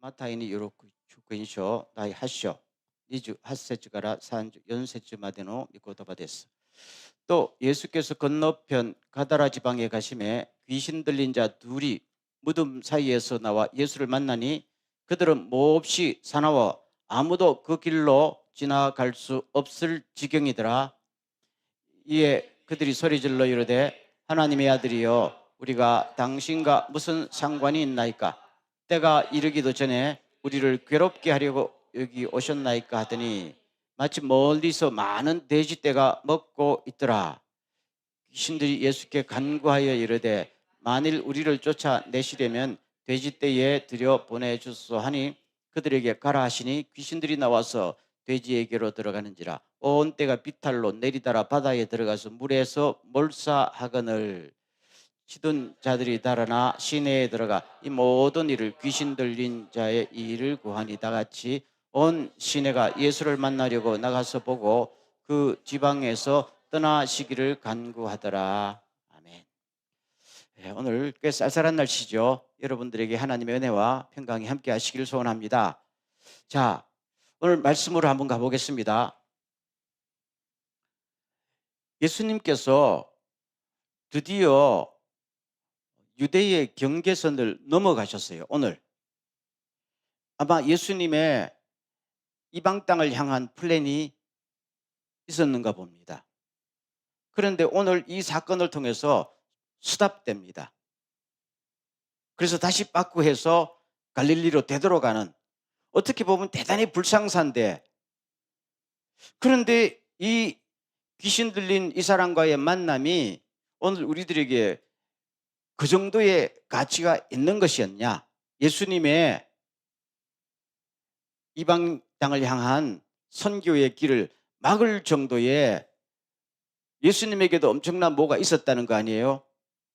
マタイによる福音書第8章28節から34節までの御言葉です. 또 예수께서 건너편 가다라 지방에 가심에 귀신 들린 자 둘이 무덤 사이에서 나와 예수를 만나니 그들은 몹시 사나워 아무도 그 길로 지나갈 수 없을 지경이더라. 이에 그들이 소리질러 이르되 하나님의 아들이여 우리가 당신과 무슨 상관이 있나이까? 때가 이르기도 전에 우리를 괴롭게 하려고 여기 오셨나이까 하더니 마치 멀리서 많은 돼지떼가 먹고 있더라. 귀신들이 예수께 간구하여 이르되 만일 우리를 쫓아내시려면 돼지떼에 들여 보내주소 하니 그들에게 가라 하시니 귀신들이 나와서 돼지에게로 들어가는지라. 온 떼가 비탈로 내리달아 바다에 들어가서 물에서 몰사하거늘 치던 자들이 달아나 시내에 들어가 이 모든 일을 귀신 들린 자의 일을 구하니 다같이 온 시내가 예수를 만나려고 나가서 보고 그 지방에서 떠나시기를 간구하더라. 아멘. 네, 오늘 꽤 쌀쌀한 날씨죠. 여러분들에게 하나님의 은혜와 평강이 함께 하시기를 소원합니다. 자, 오늘 말씀으로 한번 가보겠습니다. 예수님께서 드디어 유대의 경계선을 넘어가셨어요. 오늘 아마 예수님의 이방 땅을 향한 플랜이 있었는가 봅니다. 그런데 오늘 이 사건을 통해서 수답됩니다. 그래서 다시 빠꾸해서 갈릴리로 되돌아가는, 어떻게 보면 대단히 불상사인데, 그런데 이 귀신 들린 이 사람과의 만남이 오늘 우리들에게 그 정도의 가치가 있는 것이었냐? 예수님의 이방 땅을 향한 선교의 길을 막을 정도의 예수님에게도 엄청난 뭐가 있었다는 거 아니에요?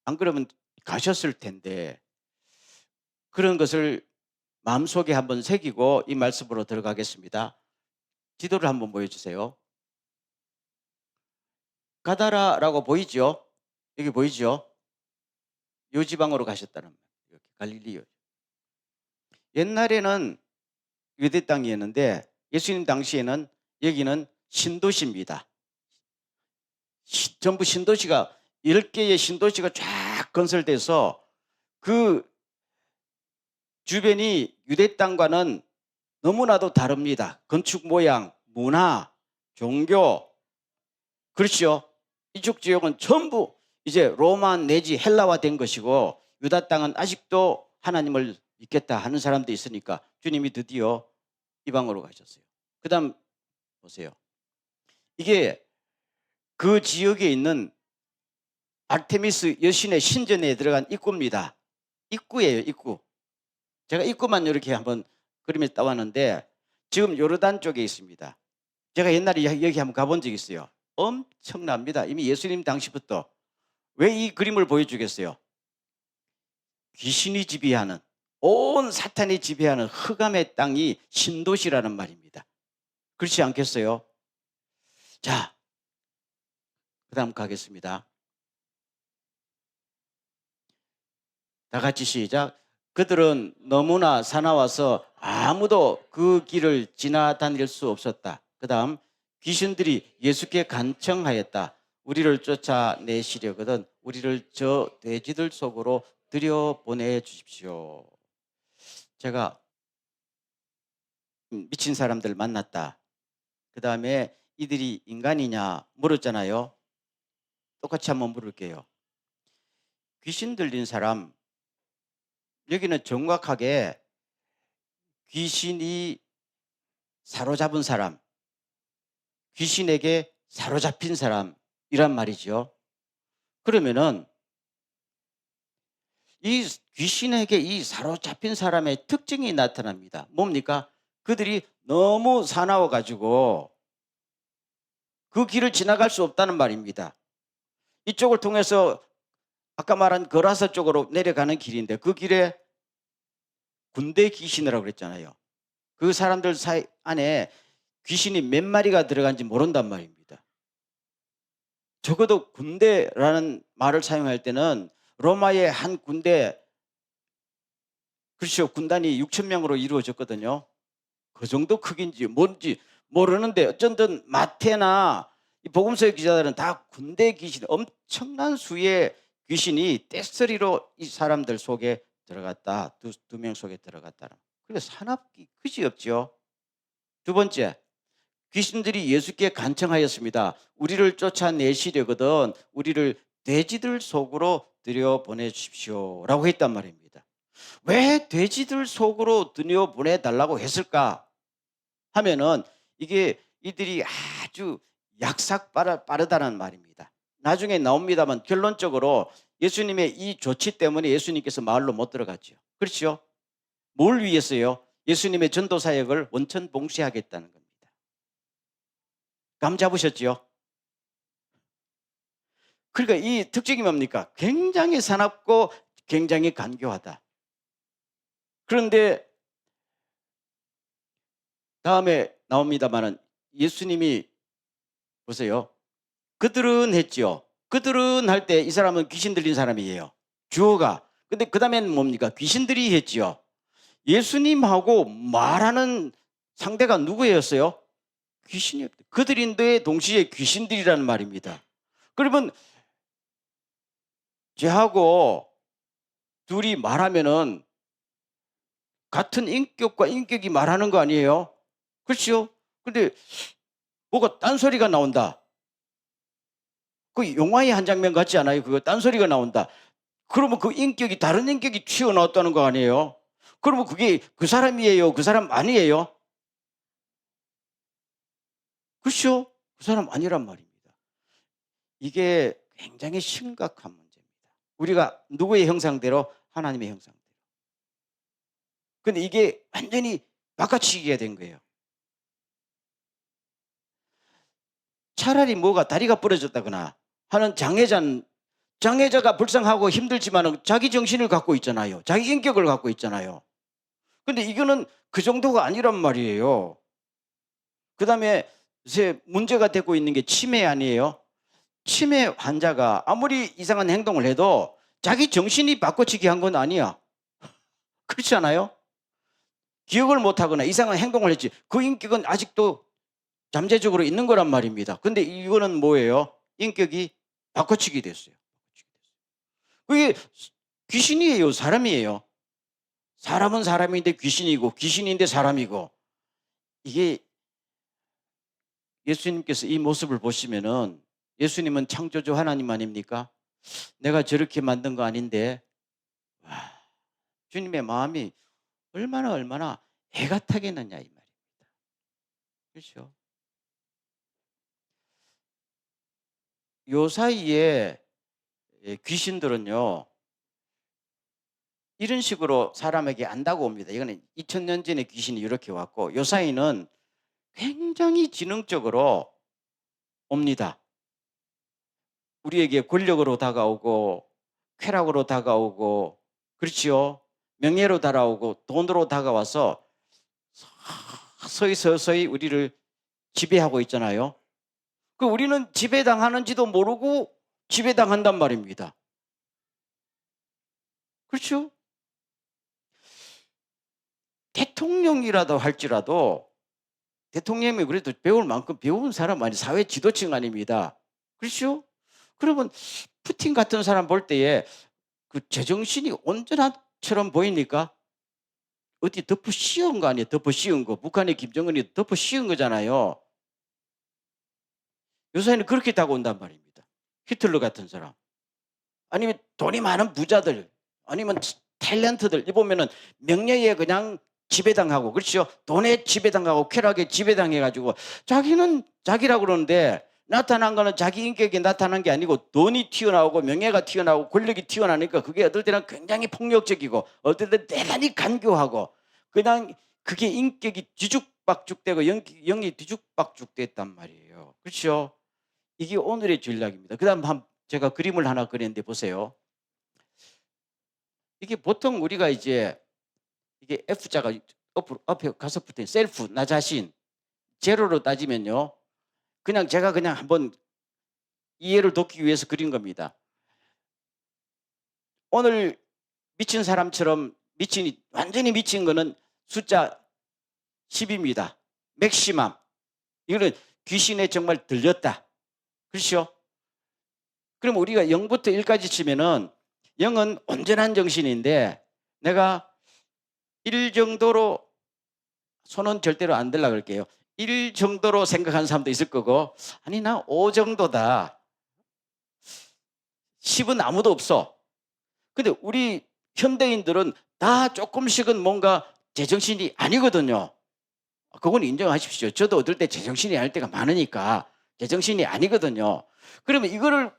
안 그러면 가셨을 텐데, 그런 것을 마음속에 한번 새기고 이 말씀으로 들어가겠습니다. 지도를 한번 보여주세요. 가다라라고 보이죠? 여기 보이죠? 요 지방으로 가셨다는 말이에요. 이렇게 갈릴리요. 옛날에는 유대 땅이었는데 예수님 당시에는 여기는 신도시입니다. 전부 신도시가 10개의 신도시가 쫙 건설돼서 그 주변이 유대 땅과는 너무나도 다릅니다. 건축 모양, 문화, 종교. 그렇죠? 이쪽 지역은 전부 이제 로마 내지 헬라화된 것이고 유다 땅은 아직도 하나님을 믿겠다 하는 사람도 있으니까 주님이 드디어 이방으로 가셨어요. 그 다음 보세요. 이게 그 지역에 있는 아르테미스 여신의 신전에 들어간 입구입니다. 입구예요, 입구. 제가 입구만 이렇게 한번 그림에 따왔는데 지금 요르단 쪽에 있습니다. 제가 옛날에 여기 한번 가본 적이 있어요. 엄청납니다. 이미 예수님 당시부터. 왜 이 그림을 보여주겠어요? 귀신이 지배하는, 온 사탄이 지배하는 흑암의 땅이 신도시라는 말입니다. 그렇지 않겠어요? 자, 그 다음 가겠습니다. 다 같이 시작. 그들은 너무나 사나워서 아무도 그 길을 지나다닐 수 없었다. 그 다음, 귀신들이 예수께 간청하였다. 우리를 쫓아내시려거든 우리를 저 돼지들 속으로 들여보내 주십시오. 제가 미친 사람들 만났다. 그 다음에 이들이 인간이냐 물었잖아요. 똑같이 한번 물을게요. 귀신 들린 사람, 여기는 정확하게 귀신이 사로잡은 사람, 귀신에게 사로잡힌 사람이란 말이죠. 그러면은 이 귀신에게 이 사로잡힌 사람의 특징이 나타납니다. 뭡니까? 그들이 너무 사나워 가지고 그 길을 지나갈 수 없다는 말입니다. 이쪽을 통해서 아까 말한 거라서 쪽으로 내려가는 길인데 그 길에 군대 귀신이라고 그랬잖아요. 그 사람들 사이 안에 귀신이 몇 마리가 들어간지 모른단 말입니다. 적어도 군대라는 말을 사용할 때는 로마의 한 군대, 그렇죠. 군단이 6천 명으로 이루어졌거든요. 그 정도 크기인지 뭔지 모르는데 어쩐든 마태나 이 복음서의 기자들은 다 군대 귀신, 엄청난 수의 귀신이 떼쓰리로 이 사람들 속에 들어갔다. 두 명 속에 들어갔다. 그러니까 사납기 그지없죠. 두 번째, 귀신들이 예수께 간청하였습니다. 우리를 쫓아내시려거든 우리를 돼지들 속으로 들여보내 주십시오라고 했단 말입니다. 왜 돼지들 속으로 들여보내 달라고 했을까 하면은 이게 이들이 아주 빠르다는 말입니다. 나중에 나옵니다만 결론적으로 예수님의 이 조치 때문에 예수님께서 마을로 못 들어갔죠. 그렇죠? 뭘 위해서요? 예수님의 전도 사역을 원천 봉쇄하겠다는 겁니다. 감 잡으셨죠? 그러니까 이 특징이 뭡니까? 굉장히 사납고 굉장히 간교하다. 그런데 다음에 나옵니다만은 예수님이 보세요. 그들은 했죠. 그들은 할 때 이 사람은 귀신 들린 사람이에요. 주어가. 근데 그 다음에는 뭡니까? 귀신들이 했죠. 예수님하고 말하는 상대가 누구였어요? 귀신이었대. 그들인데 동시에 귀신들이라는 말입니다. 그러면 쟤하고 둘이 말하면은 같은 인격과 인격이 말하는 거 아니에요? 그렇죠? 근데 뭐가 딴소리가 나온다. 그 영화의 한 장면 같지 않아요? 그거 딴소리가 나온다. 그러면 그 인격이 다른 인격이 튀어나왔다는 거 아니에요? 그러면 그게 그 사람이에요? 그 사람 아니에요? 그렇죠? 그 사람 아니란 말입니다. 이게 굉장히 심각한 문제입니다. 우리가 누구의 형상대로? 하나님의 형상대로. 근데 이게 완전히 바꿔치기가 된 거예요. 차라리 뭐가 다리가 부러졌다거나 하는 장애자가 불쌍하고 힘들지만 자기 정신을 갖고 있잖아요. 자기 인격을 갖고 있잖아요. 근데 이거는 그 정도가 아니란 말이에요. 그 다음에 요새 문제가 되고 있는 게 치매 아니에요? 치매 환자가 아무리 이상한 행동을 해도 자기 정신이 바꿔치기 한 건 아니야. 그렇지 않아요? 기억을 못하거나 이상한 행동을 했지. 그 인격은 아직도 잠재적으로 있는 거란 말입니다. 근데 이거는 뭐예요? 인격이 바꿔치기 됐어요. 그게 귀신이에요? 사람이에요? 사람은 사람인데 귀신이고 귀신인데 사람이고. 이게 예수님께서 이 모습을 보시면은 예수님은 창조주 하나님 아닙니까? 내가 저렇게 만든 거 아닌데 와, 주님의 마음이 얼마나 애가 타겠느냐 이 말입니다. 그렇죠? 요 사이에 귀신들은요 이런 식으로 사람에게 안다고 옵니다. 이거는 2000년 전에 귀신이 이렇게 왔고 요 사이는 굉장히 지능적으로 옵니다. 우리에게 권력으로 다가오고 쾌락으로 다가오고 그렇지요. 명예로 다가오고 돈으로 다가와서 서서히 우리를 지배하고 있잖아요. 그 우리는 지배당하는지도 모르고 지배당한단 말입니다. 그렇죠? 대통령이라도 할지라도 대통령이 그래도 배울 만큼 배운 사람 아니 사회 지도층 아닙니다. 그렇죠? 그러면 푸틴 같은 사람 볼 때에 그 제정신이 온전한처럼 보입니까? 어디 덮어 씌운 거 아니에요? 덮어 씌운 거. 북한의 김정은이 덮어 씌운 거잖아요. 요새는 그렇게 다가온단 말입니다. 히틀러 같은 사람. 아니면 돈이 많은 부자들. 아니면 탤런트들. 이 보면은 명예에 그냥 지배당하고 그렇죠? 돈에 지배당하고 쾌락에 지배당해가지고 자기는 자기라고 그러는데 나타난 거는 자기 인격이 나타난 게 아니고 돈이 튀어나오고 명예가 튀어나오고 권력이 튀어나오니까 그게 어떨 때는 굉장히 폭력적이고 어떨 때는 대단히 간교하고 그냥 그게 인격이 뒤죽박죽되고 영이 뒤죽박죽됐단 말이에요. 그렇죠? 이게 오늘의 전략입니다. 그 다음 제가 그림을 하나 그렸는데 보세요. 이게 보통 우리가 이제 이게 F자가 앞에 가서 붙은 셀프, 나 자신, 제로로 따지면요. 그냥 제가 그냥 한번 이해를 돕기 위해서 그린 겁니다. 오늘 미친 사람처럼 완전히 미친 거는 숫자 10입니다. 맥시멈. 이거는 귀신에 정말 들렸다. 그렇죠? 그럼 우리가 0부터 1까지 치면은 0은 온전한 정신인데 내가 1 정도로 손은 절대로 안 들라 그럴게요. 1 정도로 생각하는 사람도 있을 거고 아니 나 5 정도다. 10은 아무도 없어. 근데 우리 현대인들은 다 조금씩은 뭔가 제정신이 아니거든요. 그건 인정하십시오. 저도 어떨 때 제정신이 아닐 때가 많으니까 제정신이 아니거든요. 그러면 이거를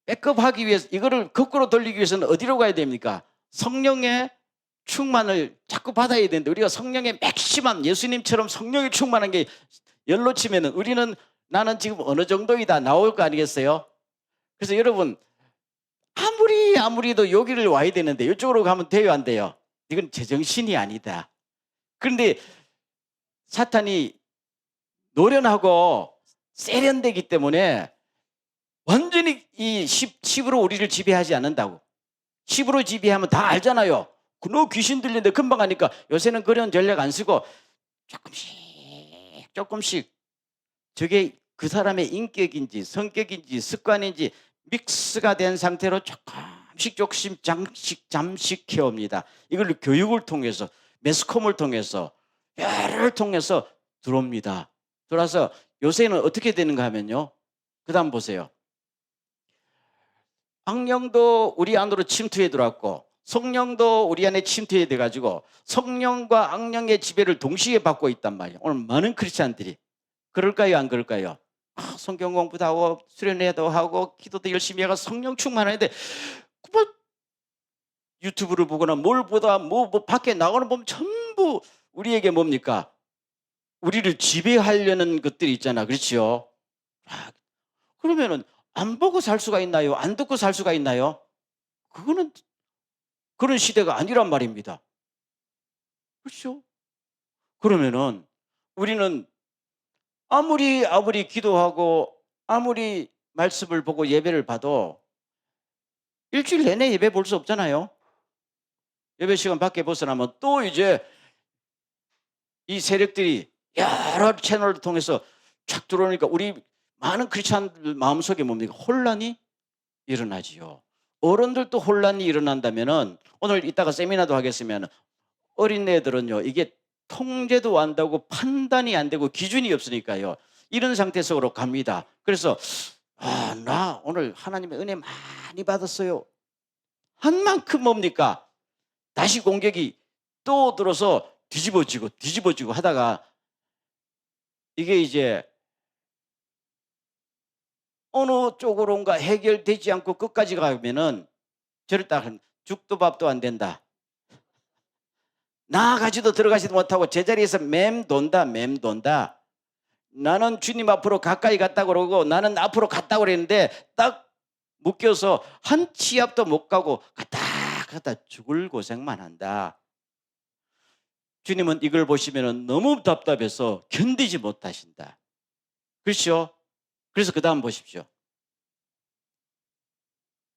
백업하기 위해서 이거를 거꾸로 돌리기 위해서는 어디로 가야 됩니까? 성령의 충만을 자꾸 받아야 되는데 우리가 성령의 맥시멈 예수님처럼 성령이 충만한 게 열로 치면은 우리는 나는 지금 어느 정도이다 나올 거 아니겠어요? 그래서 여러분 아무리도 여기를 와야 되는데 이쪽으로 가면 돼요 안 돼요? 이건 제정신이 아니다. 그런데 사탄이 노련하고 세련되기 때문에 완전히 이 10으로 우리를 지배하지 않는다고. 10으로 지배하면 다 알잖아요. 너 귀신 들리는데 금방 하니까 요새는 그런 전략 안 쓰고 조금씩 저게 그 사람의 인격인지 성격인지 습관인지 믹스가 된 상태로 조금씩 잠식해옵니다. 이걸 교육을 통해서 매스컴을 통해서 여러를 통해서 들어옵니다. 들어와서 요새는 어떻게 되는가 하면요. 그 다음 보세요. 악령도 우리 안으로 침투해 들어왔고 성령도 우리 안에 침투해 돼가지고 성령과 악령의 지배를 동시에 받고 있단 말이에요. 오늘 많은 크리스찬들이 그럴까요 안 그럴까요? 성경 공부도 하고 수련회도 하고 기도도 열심히 하고 성령 충만하는데 뭐 유튜브를 보거나 뭘 보다 뭐 밖에 나가는 보면 전부 우리에게 뭡니까? 우리를 지배하려는 것들이 있잖아. 그렇지요? 그러면은 안 보고 살 수가 있나요? 안 듣고 살 수가 있나요? 그거는 그런 시대가 아니란 말입니다. 그렇죠? 그러면은 우리는 아무리 기도하고 아무리 말씀을 보고 예배를 봐도 일주일 내내 예배 볼 수 없잖아요. 예배 시간 밖에 벗어나면 또 이제 이 세력들이 여러 채널을 통해서 쫙 들어오니까 우리 많은 크리스찬들 마음속에 뭡니까? 혼란이 일어나지요. 어른들도 혼란이 일어난다면은 오늘 이따가 세미나도 하겠으면 어린애들은요 이게 통제도 안 되고 판단이 안 되고 기준이 없으니까요 이런 상태 속으로 갑니다. 그래서 나 오늘 하나님의 은혜 많이 받았어요 한 만큼 뭡니까? 다시 공격이 또 들어서 뒤집어지고 하다가 이게 이제 어느 쪽으로인가 해결되지 않고 끝까지 가면은 저를 딱 죽도 밥도 안 된다. 나아가지도 들어가지도 못하고 제자리에서 맴돈다. 나는 주님 앞으로 가까이 갔다 그러고 나는 앞으로 갔다 그랬는데 딱 묶여서 한 치 앞도 못 가고 갔다 죽을 고생만 한다. 주님은 이걸 보시면 너무 답답해서 견디지 못하신다. 그렇죠? 그래서 그 다음 보십시오.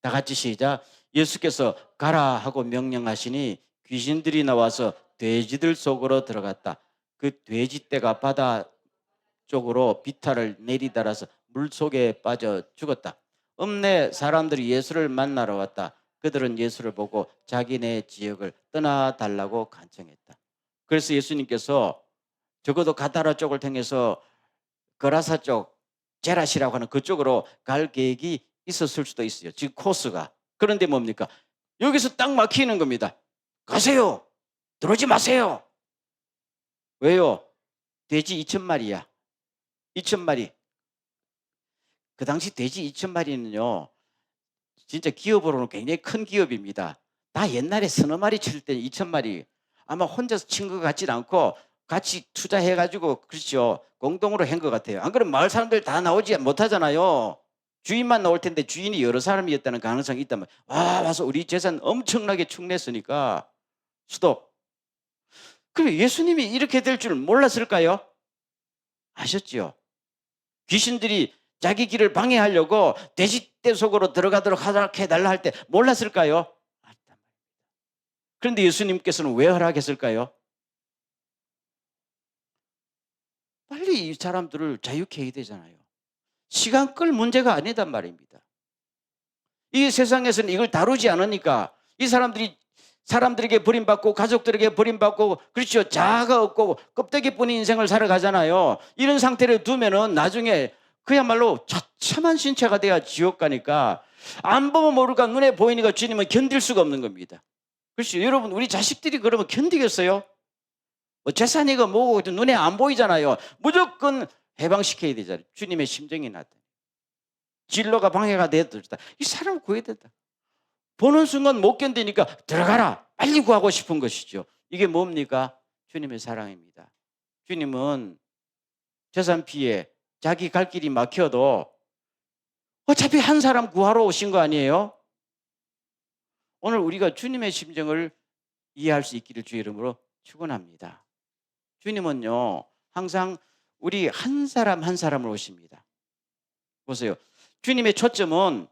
다 같이 시작. 예수께서 가라 하고 명령하시니 귀신들이 나와서 돼지들 속으로 들어갔다. 그 돼지떼가 바다 쪽으로 비탈을 내리달아서 물속에 빠져 죽었다. 읍내 사람들이 예수를 만나러 왔다. 그들은 예수를 보고 자기네 지역을 떠나달라고 간청했다. 그래서 예수님께서 적어도 가다라 쪽을 통해서 거라사 쪽, 제라시라고 하는 그쪽으로 갈 계획이 있었을 수도 있어요. 지금 코스가. 그런데 뭡니까? 여기서 딱 막히는 겁니다. 가세요. 들어오지 마세요. 왜요? 돼지 2,000마리야. 2,000마리. 그 당시 돼지 2,000마리는요. 진짜 기업으로는 굉장히 큰 기업입니다. 다 옛날에 서너 마리 칠 때 2,000마리. 아마 혼자서 친 것 같지는 않고 같이 투자해가지고 그렇죠. 공동으로 한 것 같아요. 안 그러면 마을 사람들 다 나오지 못하잖아요. 주인만 나올 텐데 주인이 여러 사람이었다는 가능성이 있다면 와서 우리 재산 엄청나게 축냈으니까 스톱. 그럼 예수님이 이렇게 될 줄 몰랐을까요? 아셨죠? 귀신들이 자기 길을 방해하려고 돼지떼 속으로 들어가도록 해달라 할 때 몰랐을까요? 그런데 예수님께서는 왜 허락했을까요? 빨리 이 사람들을 자유케 해야 되잖아요. 시간 끌 문제가 아니단 말입니다. 이 세상에서는 이걸 다루지 않으니까 이 사람들에게 버림받고 가족들에게 버림받고 그렇죠. 자아가 없고 껍데기뿐인 인생을 살아가잖아요. 이런 상태를 두면은 나중에 그야말로 처참한 신체가 돼야 지옥 가니까 안 보면 모를까 눈에 보이니까 주님은 견딜 수가 없는 겁니다. 그렇죠. 여러분 우리 자식들이 그러면 견디겠어요? 뭐 재산이고 뭐고 눈에 안 보이잖아요. 무조건 해방시켜야 되잖아요. 주님의 심정이 나타. 진로가 방해가 돼도 이 사람을 구해야 된다. 보는 순간 못 견디니까 들어가라. 빨리 구하고 싶은 것이죠. 이게 뭡니까? 주님의 사랑입니다. 주님은 재산 피해 자기 갈 길이 막혀도 어차피 한 사람 구하러 오신 거 아니에요? 오늘 우리가 주님의 심정을 이해할 수 있기를 주의 이름으로 축원합니다. 주님은요 항상 우리 한 사람 한 사람을 오십니다. 보세요. 주님의 초점은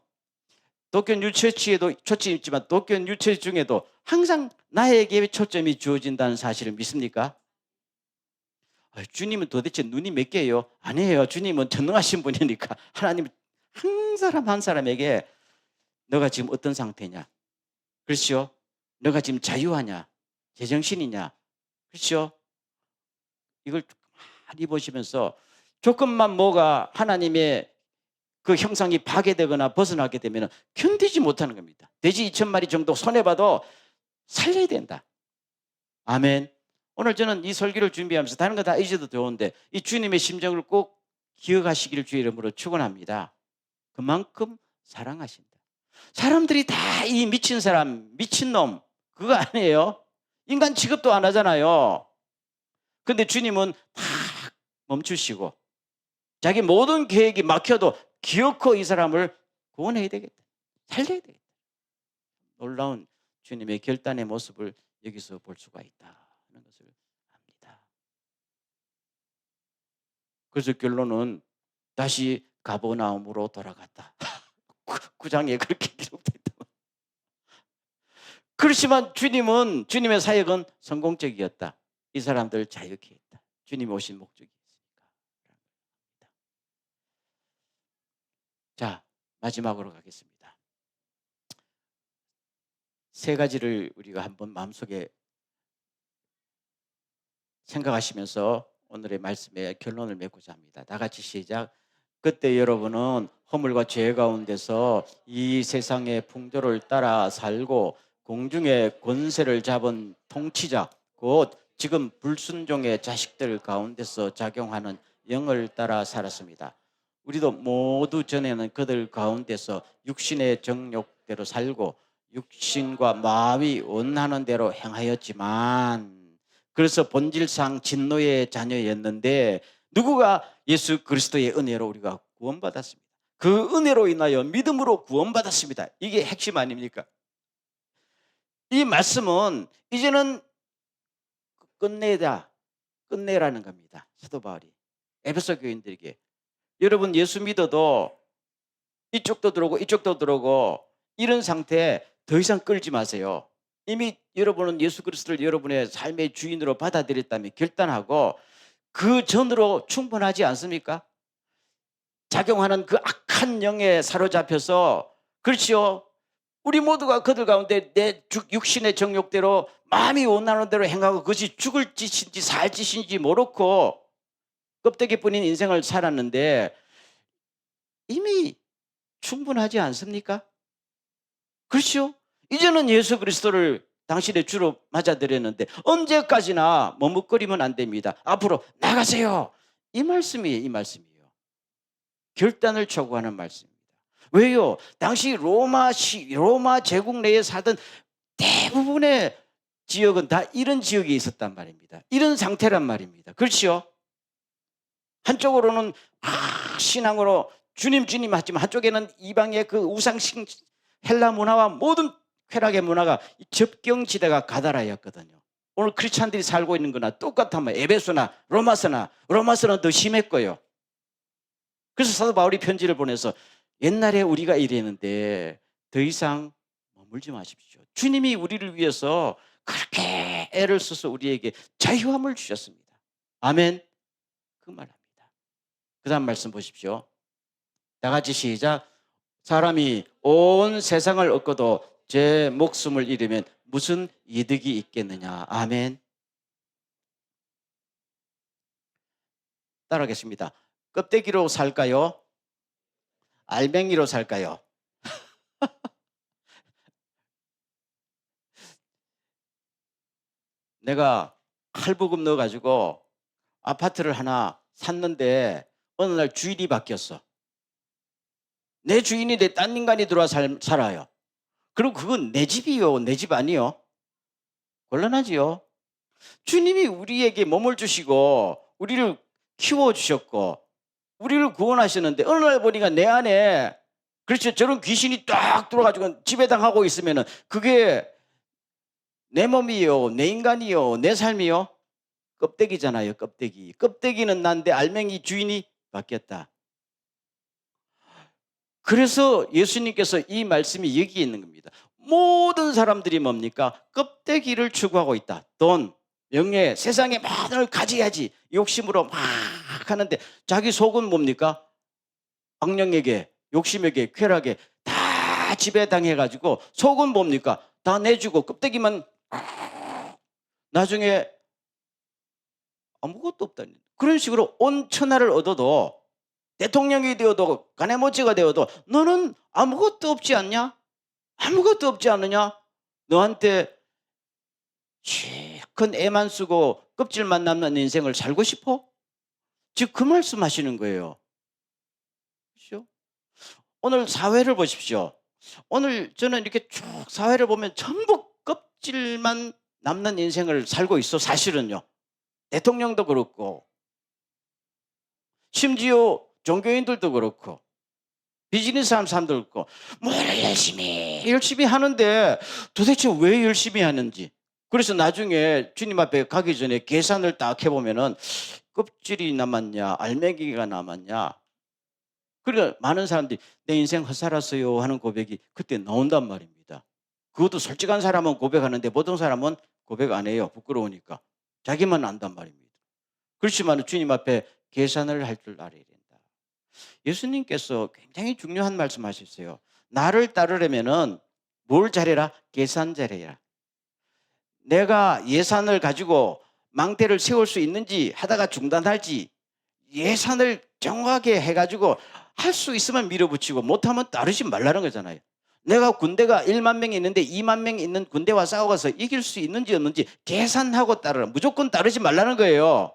도쿄 뉴처치에도 초점이 있지만 도쿄 뉴처치 중에도 항상 나에게 초점이 주어진다는 사실을 믿습니까? 주님은 도대체 눈이 몇 개예요? 아니에요. 주님은 전능하신 분이니까 하나님은 한 사람 한 사람에게 너가 지금 어떤 상태냐? 그렇죠? 너가 지금 자유하냐? 제정신이냐? 그렇죠? 이걸 많이 보시면서 조금만 뭐가 하나님의 그 형상이 파괴되거나 벗어나게 되면 견디지 못하는 겁니다. 돼지 2,000마리 정도 손해봐도 살려야 된다. 아멘. 오늘 저는 이 설교를 준비하면서 다른 거 다 잊어도 좋은데 이 주님의 심정을 꼭 기억하시기를 주의 이름으로 축원합니다. 그만큼 사랑하신다. 사람들이 다 이 미친 사람, 미친놈 그거 아니에요. 인간 취급도 안 하잖아요. 근데 주님은 다 멈추시고 자기 모든 계획이 막혀도 기어코 이 사람을 구원해야 되겠다. 살려야 되겠다. 놀라운 주님의 결단의 모습을 여기서 볼 수가 있다는 것을 압니다. 그래서 결론은 다시 가버나움으로 돌아갔다. 9장에 그렇게 기록됐다. 그렇지만 주님의 사역은 성공적이었다. 이 사람들 자유케 했다. 주님이 오신 목적이 있으니까. 자, 마지막으로 가겠습니다. 세 가지를 우리가 한번 마음속에 생각하시면서 오늘의 말씀에 결론을 맺고자 합니다. 다 같이 시작. 그때 여러분은 허물과 죄 가운데서 이 세상의 풍조를 따라 살고 공중의 권세를 잡은 통치자 곧 지금 불순종의 자식들 가운데서 작용하는 영을 따라 살았습니다. 우리도 모두 전에는 그들 가운데서 육신의 정욕대로 살고 육신과 마음이 원하는 대로 행하였지만 그래서 본질상 진노의 자녀였는데 누구가 예수 그리스도의 은혜로 우리가 구원받았습니다. 그 은혜로 인하여 믿음으로 구원받았습니다. 이게 핵심 아닙니까? 이 말씀은 이제는 끝내라는 겁니다. 사도 바울이 에베소 교인들에게 여러분 예수 믿어도 이쪽도 들어오고 이쪽도 들어오고 이런 상태에 더 이상 끌지 마세요. 이미 여러분은 예수 그리스도를 여러분의 삶의 주인으로 받아들였다면 결단하고 그 전으로 충분하지 않습니까? 작용하는 그 악한 영에 사로잡혀서 그렇지요. 우리 모두가 그들 가운데 내 육신의 정욕대로 마음이 원하는 대로 행하고 그것이 죽을 짓인지 살 짓인지 모르고 껍데기뿐인 인생을 살았는데 이미 충분하지 않습니까? 그렇죠? 이제는 예수 그리스도를 당신의 주로 맞아들였는데 언제까지나 머뭇거리면 안 됩니다. 앞으로 나가세요. 이 말씀이에요. 결단을 촉구하는 말씀입니다. 왜요? 당시 로마 제국 내에 살던 대부분의 지역은 다 이런 지역에 있었단 말입니다. 이런 상태란 말입니다. 그렇죠? 한쪽으로는 신앙으로 주님 하지만 한쪽에는 이방의 그 우상식 헬라 문화와 모든 쾌락의 문화가 접경지대가 가다라였거든요. 오늘 크리스찬들이 살고 있는 거나 똑같으면 에베소나 로마서는 더 심했고요. 그래서 사도 바울이 편지를 보내서 옛날에 우리가 이랬는데 더 이상 머물지 마십시오. 주님이 우리를 위해서 그렇게 애를 써서 우리에게 자유함을 주셨습니다. 아멘. 그 말합니다. 그 다음 말씀 보십시오. 다 같이 시작. 사람이 온 세상을 얻고도 제 목숨을 잃으면 무슨 이득이 있겠느냐. 아멘. 따라하겠습니다. 껍데기로 살까요? 알맹이로 살까요? 내가 할부금 넣어가지고 아파트를 하나 샀는데 어느 날 주인이 바뀌었어. 내 주인이 내 딴 인간이 들어와 살아요. 그리고 그건 내 집이요, 내 집 아니요? 곤란하지요. 주님이 우리에게 몸을 주시고 우리를 키워주셨고 우리를 구원하셨는데 어느 날 보니까 내 안에 그렇죠, 저런 귀신이 딱 들어가지고 지배당하고 있으면 그게 내 몸이요, 내 인간이요, 내 삶이요? 껍데기잖아요, 껍데기. 껍데기는 난데 알맹이 주인이 바뀌었다. 그래서 예수님께서 이 말씀이 여기에 있는 겁니다. 모든 사람들이 뭡니까? 껍데기를 추구하고 있다. 돈, 명예, 세상에 많은 걸 가져야지 욕심으로 막 하는데 자기 속은 뭡니까? 악령에게, 욕심에게, 쾌락에 다 지배당해가지고 속은 뭡니까? 다 내주고 껍데기만 나중에 아무것도 없다니. 그런 식으로 온 천하를 얻어도 대통령이 되어도 가네모치가 되어도 너는 아무것도 없지 않냐? 아무것도 없지 않느냐? 너한테 큰 애만 쓰고 껍질만 남는 인생을 살고 싶어? 즉 그 말씀하시는 거예요. 그렇죠? 오늘 사회를 보십시오. 오늘 저는 이렇게 쭉 사회를 보면 전부 껍질만 남는 인생을 살고 있어. 사실은요. 대통령도 그렇고 심지어 종교인들도 그렇고 비즈니스 하는 사람도 그렇고 뭘 열심히 하는데 도대체 왜 열심히 하는지. 그래서 나중에 주님 앞에 가기 전에 계산을 딱 해보면은 껍질이 남았냐 알맹이가 남았냐. 그러니까 많은 사람들이 내 인생 헛살았어요 하는 고백이 그때 나온단 말입니다. 그것도 솔직한 사람은 고백하는데 보통 사람은 고백 안 해요. 부끄러우니까. 자기만 안단 말입니다. 그렇지만 주님 앞에 계산을 할 줄 알아야 된다. 예수님께서 굉장히 중요한 말씀하셨어요. 나를 따르려면은 뭘 잘해라? 계산 잘해라. 내가 예산을 가지고 망대를 세울 수 있는지 하다가 중단할지 예산을 정확하게 해가지고 할 수 있으면 밀어붙이고 못하면 따르지 말라는 거잖아요. 내가 군대가 1만 명이 있는데 2만 명이 있는 군대와 싸워서 이길 수 있는지 없는지 계산하고 따르라. 무조건 따르지 말라는 거예요.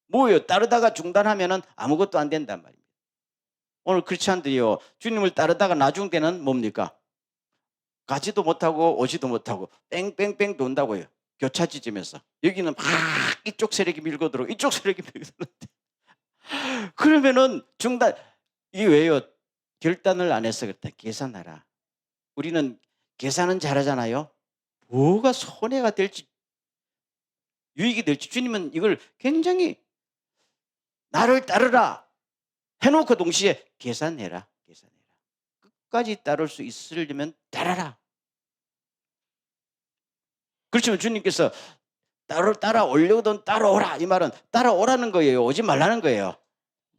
뭐예요? 따르다가 중단하면 아무것도 안 된단 말입니다. 오늘 크리스찬들이요, 주님을 따르다가 나중 때는 뭡니까? 가지도 못하고 오지도 못하고 뺑뺑뺑 돈다고요. 교차 지점에서. 여기는 막 이쪽 세력이 밀고 들어오고 이쪽 세력이 밀고 들어오는데 그러면은 중단. 이게 왜요? 결단을 안 해서 그렇다. 계산하라. 우리는 계산은 잘하잖아요. 뭐가 손해가 될지 유익이 될지 주님은 이걸 굉장히 나를 따르라 해놓고 동시에 계산해라. 계산해라. 끝까지 따를 수 있으려면 따라라. 그렇지만 주님께서 따라오려던 따라오라. 이 말은 따라오라는 거예요. 오지 말라는 거예요.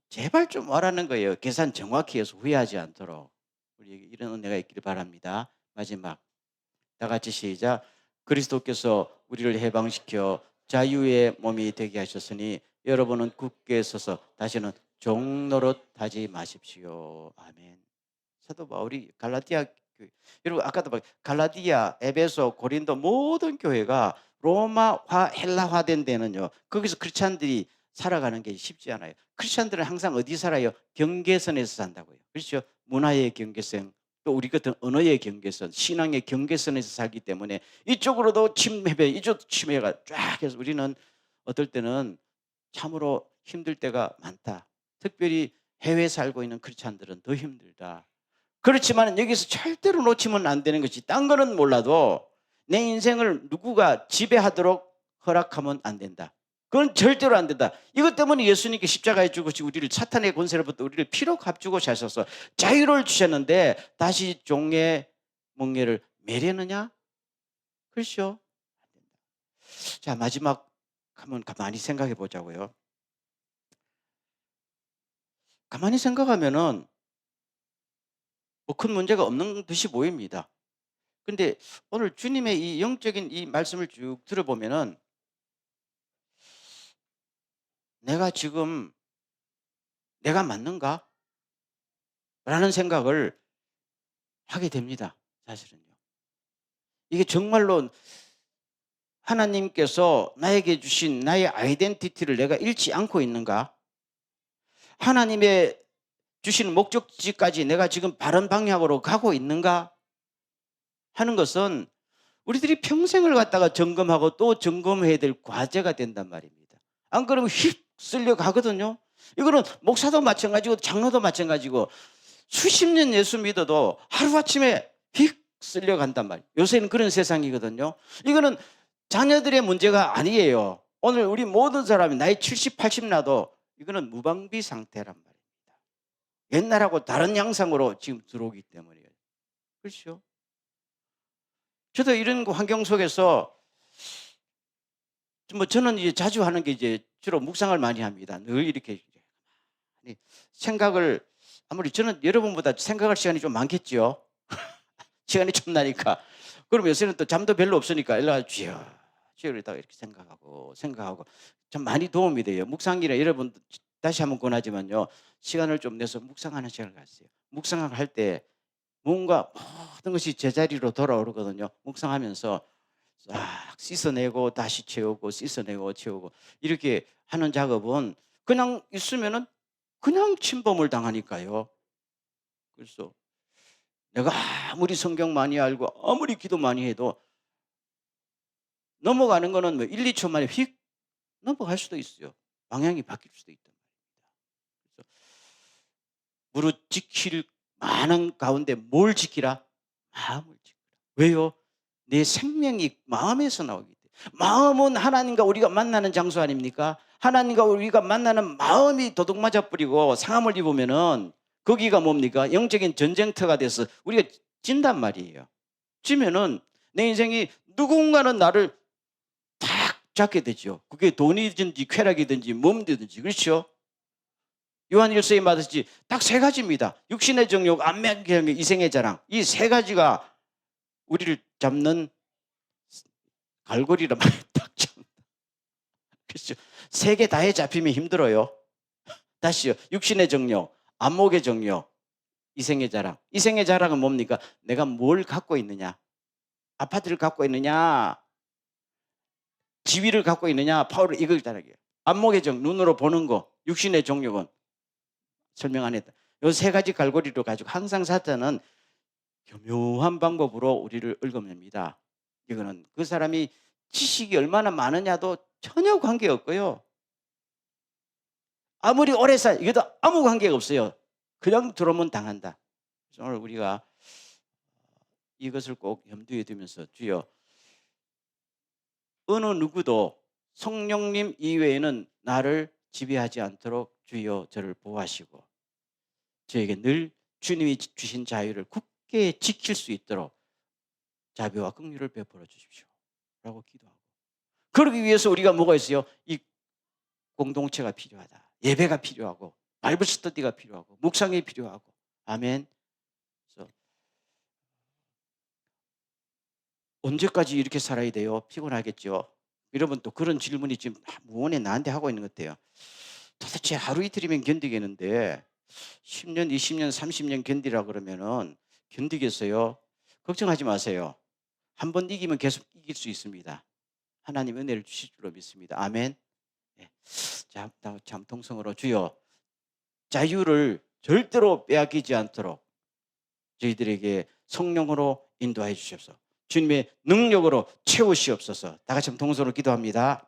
제발 좀 와라는 거예요. 계산 정확히 해서 후회하지 않도록. 우리에게 이런 은혜가 있기를 바랍니다. 마지막. 다 같이 시작. 그리스도께서 우리를 해방시켜 자유의 몸이 되게 하셨으니 여러분은 굳게 서서 다시는 종 노릇하지 마십시오. 아멘. 사도 바울이 갈라디아 교회, 여러분 아까도 갈라디아, 에베소, 고린도 모든 교회가 로마화, 헬라화된 데는요. 거기서 크리스찬들이 살아가는 게 쉽지 않아요. 크리스찬들은 항상 어디 살아요? 경계선에서 산다고요. 그렇죠? 문화의 경계선, 또 우리 같은 언어의 경계선, 신앙의 경계선에서 살기 때문에 이쪽으로도 침해배, 이쪽도 침해가 쫙 해서 우리는 어떨 때는 참으로 힘들 때가 많다. 특별히 해외에 살고 있는 크리스찬들은 더 힘들다. 그렇지만 여기서 절대로 놓치면 안 되는 것이 딴 거는 몰라도 내 인생을 누구가 지배하도록 허락하면 안 된다. 그건 절대로 안 된다. 이것 때문에 예수님께 십자가에 죽으시고 우리를 사탄의 권세로부터 우리를 피로 값주고 사셔서 자유를 주셨는데 다시 종의 멍에를 매려느냐? 그렇죠? 자, 마지막 한번 가만히 생각해 보자고요. 가만히 생각하면은 뭐 큰 문제가 없는 듯이 보입니다. 근데 오늘 주님의 이 영적인 이 말씀을 쭉 들어보면은 내가 지금 '내가 맞는가?' 라는 생각을 하게 됩니다, 사실은요. 이게 정말로 하나님께서 나에게 주신 나의 아이덴티티를 내가 잃지 않고 있는가? 하나님의 주시는 목적지까지 내가 지금 바른 방향으로 가고 있는가? 하는 것은 우리들이 평생을 갖다가 점검하고 또 점검해야 될 과제가 된단 말입니다. 안 그러면 휩쓸려 가거든요. 이거는 목사도 마찬가지고 장로도 마찬가지고 수십 년 예수 믿어도 하루아침에 휩쓸려 간단 말이에요. 요새는 그런 세상이거든요. 이거는 자녀들의 문제가 아니에요. 오늘 우리 모든 사람이 나이 70, 80 나도 이거는 무방비 상태란 말입니다. 옛날하고 다른 양상으로 지금 들어오기 때문이에요. 그렇죠? 저도 이런 환경 속에서 뭐 저는 이제 자주 하는 게 이제 주로 묵상을 많이 합니다. 늘 이렇게 생각을 아무리 저는 여러분보다 생각할 시간이 좀 많겠죠. 시간이 좀 나니까. 그럼 요새는 또 잠도 별로 없으니까 일어나 주여, 주여 이러다가 이렇게 생각하고 좀 많이 도움이 돼요. 묵상이라 여러분 다시 한번 권하지만요. 시간을 좀 내서 묵상하는 시간을 가지세요. 묵상을 할 때 뭔가 모든 것이 제자리로 돌아오거든요. 묵상하면서 싹 씻어내고 다시 채우고 씻어내고 채우고 이렇게 하는 작업은 그냥 있으면은 그냥 침범을 당하니까요. 그래서 내가 아무리 성경 많이 알고 아무리 기도 많이 해도 넘어가는 거는 뭐 1, 2초 만에 휙 넘어갈 수도 있어요. 방향이 바뀔 수도 있단 말입니다. 그래서 무릇 지킬 많은 가운데 뭘 지키라? 마음을 지키라. 왜요? 내 생명이 마음에서 나오기 때문에. 마음은 하나님과 우리가 만나는 장소 아닙니까? 하나님과 우리가 만나는 마음이 도둑맞아 뿌리고 상함을 입으면은 거기가 뭡니까? 영적인 전쟁터가 돼서 우리가 진단 말이에요. 지면은 내 인생이 누군가는 나를 탁 잡게 되죠. 그게 돈이든지 쾌락이든지 몸이든지. 그렇죠? 요한일서에 말했지 딱 세 가지입니다. 육신의 정욕, 안면의 정욕, 이생의 자랑. 이 세 가지가 우리를 잡는 갈고리를 많이 딱 잡는다. 그렇죠? 세 개 다에 잡히면 힘들어요. 다시요. 육신의 정욕, 안목의 정욕, 이생의 자랑. 이생의 자랑은 뭡니까? 내가 뭘 갖고 있느냐? 아파트를 갖고 있느냐? 지위를 갖고 있느냐? 파워를 이걸 자랑해요. 안목의 정, 눈으로 보는 거. 육신의 정욕은 설명 안 했다. 요 세 가지 갈고리로 가지고 항상 사탄은 교묘한 방법으로 우리를 얽어맵니다. 이거는 그 사람이 지식이 얼마나 많으냐도 전혀 관계없고요. 아무리 오래 이것도 아무 관계가 없어요. 그냥 들어오면 당한다. 그래서 오늘 우리가 이것을 꼭 염두에 두면서 주여 어느 누구도 성령님 이외에는 나를 지배하지 않도록 주여 저를 보호하시고 저에게 늘 주님이 주신 자유를 굳게 지킬 수 있도록 자비와 긍휼을 베풀어 주십시오. 라고 기도하고. 그러기 위해서 우리가 뭐가 있어요? 이 공동체가 필요하다. 예배가 필요하고 바이블 스터디가 필요하고 묵상이 필요하고. 아멘. 그래서 언제까지 이렇게 살아야 돼요? 피곤하겠죠. 여러분 또 그런 질문이 지금 무언에 나한테 하고 있는 것 같아요. 도대체 하루 이틀이면 견디겠는데 10년, 20년, 30년 견디라 그러면은 견디겠어요? 걱정하지 마세요. 한 번 이기면 계속 이길 수 있습니다. 하나님 은혜를 주실 줄로 믿습니다. 아멘. 네. 자, 참 통성으로 주여 자유를 절대로 빼앗기지 않도록 저희들에게 성령으로 인도하여 주시옵소서. 주님의 능력으로 채우시옵소서. 다 같이 통성으로 기도합니다.